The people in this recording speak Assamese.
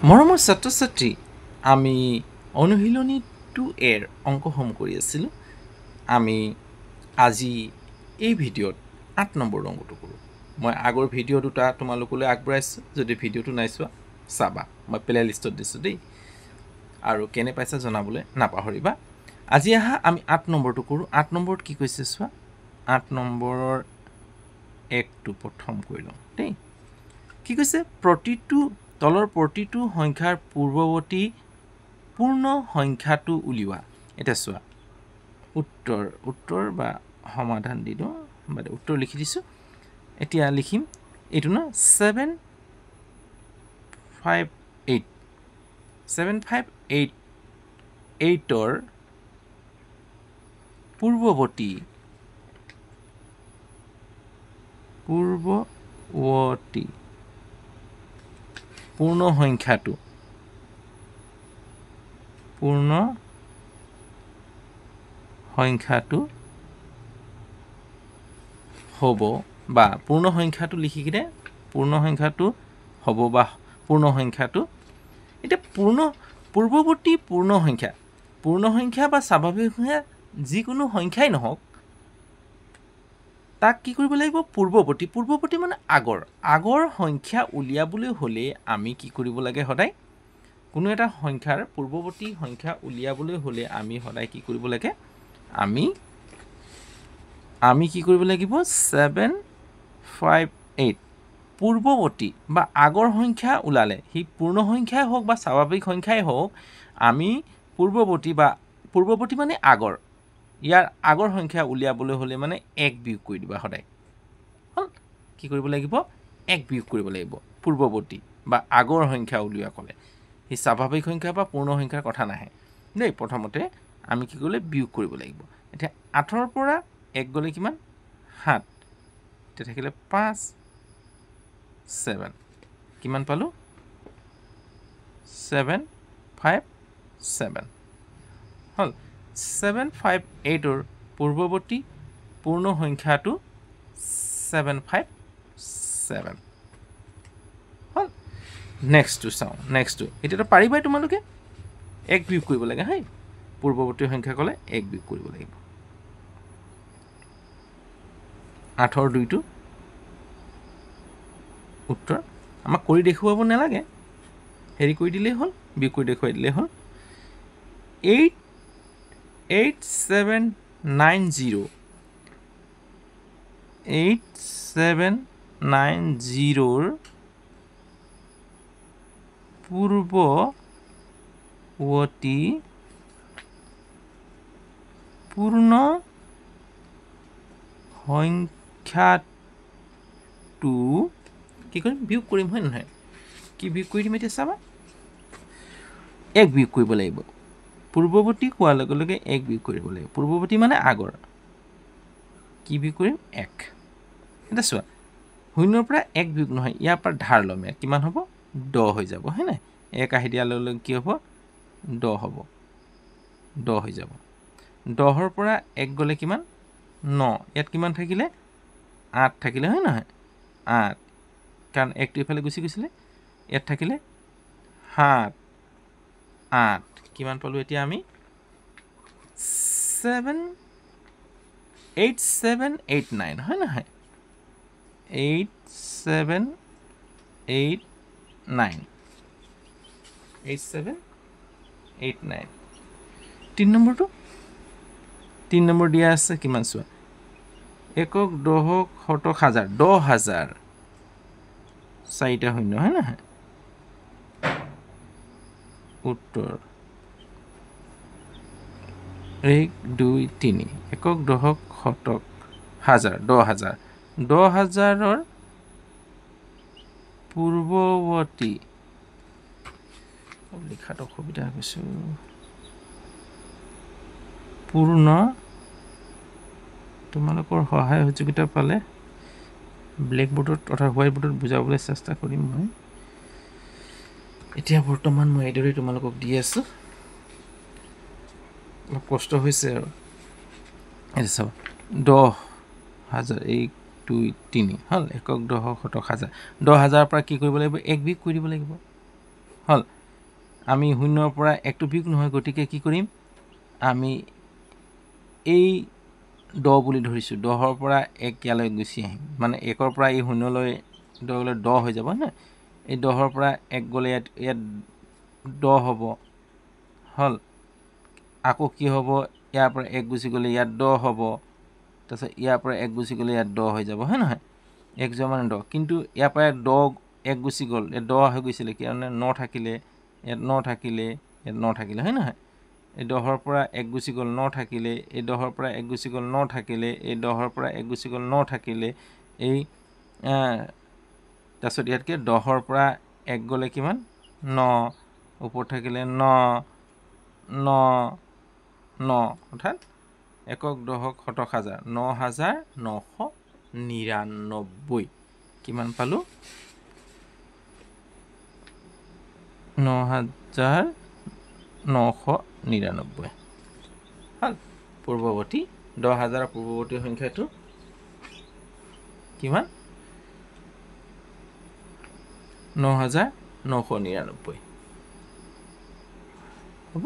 মৰমৰ ছাত্ৰ-ছাত্ৰী আমি অনুশীলনী 2 অংকসমূহ কৰি আছিলোঁ আমি আজি এই ভিডিঅ'ত 8 নম্বৰ অংকটো কৰোঁ মই আগৰ ভিডিঅ' দুটা তোমালোকলৈ আগবঢ়াইছোঁ যদি ভিডিঅ'টো নাই চোৱা চাবা মই প্লে লিষ্টত দিছোঁ দেই আৰু কেনে পাইছা জনাবলৈ নাপাহৰিবা আজি আহা আমি 8 নম্বৰটো কৰোঁ 8 নম্বৰত কি কৈছে চোৱা 8 নম্বৰৰ একটো প্ৰথম কৰি লওঁ দেই কি কৈছে প্ৰতিটো তলৰ প্ৰতিটো সংখ্যাৰ পূৰ্বৱৰ্তী পূৰ্ণ সংখ্যাটো উলিওৱা এটা চোৱা উত্তৰ বা সমাধান দিলো মানে উত্তৰ লিখি দিছো এতিয়া লিখিম এইটো না 758 ৰ পূৰ্বৱৰ্তী পূৰ্ণ সংখ্যাটো হ'ব বা পূৰ্ণ সংখ্যাটো লিখি কিনে পূৰ্ণ সংখ্যাটো হ'ব বা পূৰ্ণ সংখ্যাটো এটা পূৰ্বৱৰ্তী পূৰ্ণ সংখ্যা বা স্বাভাৱিক সংখ্যা যিকোনো সংখ্যাই নহওক তাক কি কৰিব লাগিব পূৰ্বৱৰ্তী মানে আগৰ সংখ্যা উলিয়াবলৈ হ'লে আমি কি কৰিব লাগে সদায় কোনো এটা সংখ্যাৰ পূৰ্বৱৰ্তী সংখ্যা উলিয়াবলৈ হ'লে আমি সদায় কি কৰিব লাগে আমি কি কৰিব লাগিব 758 পূৰ্বৱৰ্তী বা আগৰ সংখ্যা ওলালে হি পূৰ্ণ সংখ্যাই হওক বা স্বাভাৱিক সংখ্যাই হওক আমি পূৰ্বৱৰ্তী মানে আগৰ ইয়াৰ আগৰ সংখ্যা উলিয়াবলৈ হ'লে মানে 1 বিয়োগ কৰি দিবা সদায় কি কৰিব লাগিব 1 বিয়োগ কৰিব লাগিব পূৰ্বৱৰ্তী বা আগৰ সংখ্যা উলিওৱা ক'লে হি স্বাভাৱিক সংখ্যা বা পূৰ্ণ সংখ্যাৰ কথা নাহে দেই প্ৰথমতে আমি কি কৰিলে বিয়োগ কৰিব লাগিব এতিয়া 8 ৰ পৰা 1 গ'লে কিমান 7 এতিয়া থাকিলে 5 7 কিমান পালো 757 হল 758 ৰ পূৰ্বৱৰ্তী পূৰ্ণ সংখ্যাটো 757 হল নেক্সটটো চাওঁ এতিয়াতো পাৰিবাই তোমালোকে 1 বিয়োগ কৰিব লাগে হাই পূৰ্বৱৰ্তী সংখ্যা ক'লে 1 বিয়োগ কৰিব লাগিব 8 ৰ 2টো উত্তৰ আমাক কৰি দেখুৱাব নালাগে হেৰি কৰি দিলেই হ'ল বিয়োগ কৰি দেখুৱাই দিলেই হ'ল 8790 ৰ পূৰ্বৱৰ্তী পূৰ্ণ সংখ্যাটো কি কৰিম বিয়োগ কৰিম হয় নহয় কি বিয়োগ কৰি দিম এতিয়া চাবা 1 বিয়োগ কৰিব লাগিব পূৰ্বৱৰ্তী কোৱাৰ লগে লগে 1 বিয়োগ কৰিব লাগিব পূৰ্বৱৰ্তী মানে আগৰ কি বিয়োগ কৰিম 1 এটা চোৱা 0 ৰ পৰা 1 বিয়োগ নহয় ইয়াৰ পৰা ধাৰ ল'ম কিমান হ'ব 10 হৈ যাব হয় নাই 1 আহি দিয়াৰ লগে লগে কি হ'ব 10 হ'ব 10 হৈ যাব 10 ৰ পৰা 1 গ'লে কিমান 9 ইয়াত কিমান থাকিলে 8 থাকিলে হয় নহয় 8 কাৰণ 1টো ইফালে গুচি গৈছিলে ইয়াত থাকিলে 7 8 কিমান পালো এতিয়া আমি 8789 হয় নহয় 8789 3 নম্বৰ দিয়া আছে কিমান চোৱা একক দশক শতক হাজাৰ 10,000 4টা শূন্য হয় নহয় উত্তৰ 1 2 3 একক দশক শতক হাজাৰ 10,000 পূৰ্বৱৰ্তী লিখাত অসুবিধা হৈছে পূৰ্ণ তোমালোকৰ সহায় সহযোগিতা পালে ব্লেকবোৰ্ডত অথবা হোৱাইট বোৰ্ডত বুজাবলৈ চেষ্টা কৰিম মই এতিয়া বৰ্তমান মই এইদৰে তোমালোকক দি আছো অলপ কষ্ট হৈছে আৰু এটা চাও 10,000 1 2 3 হল একক দশক শতক হাজাৰ 10,000 পৰা কি কৰিব লাগিব 1 বিয়োগ কৰি দিব লাগিব হ'ল আমি 0ৰ পৰা 1টো বিয়োগ নহয় গতিকে কি কৰিম আমি এই 10 বুলি ধৰিছোঁ 10ৰ পৰা 1 ইয়ালৈ গুচি আহিম মানে 1ৰ পৰা এই 0লৈ 10 হৈ যাব না এই 10ৰ পৰা 1 গ'লে ইয়াত 10 হ'ব হ'ল আকৌ কি হ'ব ইয়াৰ পৰা 1 গুচি গ'লে ইয়াত 10 হ'ব তাৰপিছত ইয়াৰ পৰা 1 গুচি গ'লে ইয়াত 10 হৈ যাব হয় নহয় 1 যোৱা মানে 10 কিন্তু ইয়াৰ পৰা 10 1 গুচি গ'ল ইয়াত 10 হৈ গৈছিলে কাৰণে 9 থাকিলে ইয়াত 9 থাকিলে ইয়াত 9 থাকিলে হয় নহয় এই 10ৰ পৰা 1 গুচি গ'ল 9 থাকিলে এই 10ৰ পৰা 1 গুচি গ'ল 9 থাকিলে এই 10ৰ পৰা 1 গুচি গ'ল 9 থাকিলে এই তাৰপিছত ইয়াতকে 10ৰ পৰা 1 গ'লে কিমান 9 ওপৰত থাকিলে 9 9 9 অৰ্থাৎ একক দশক শতক হাজাৰ 9,999 কিমান পালোঁ 9,999 হ'ল পূৰ্বৱৰ্তী 10,000 পূৰ্বৱৰ্তী সংখ্যাটো কিমান 9,999 হ'ব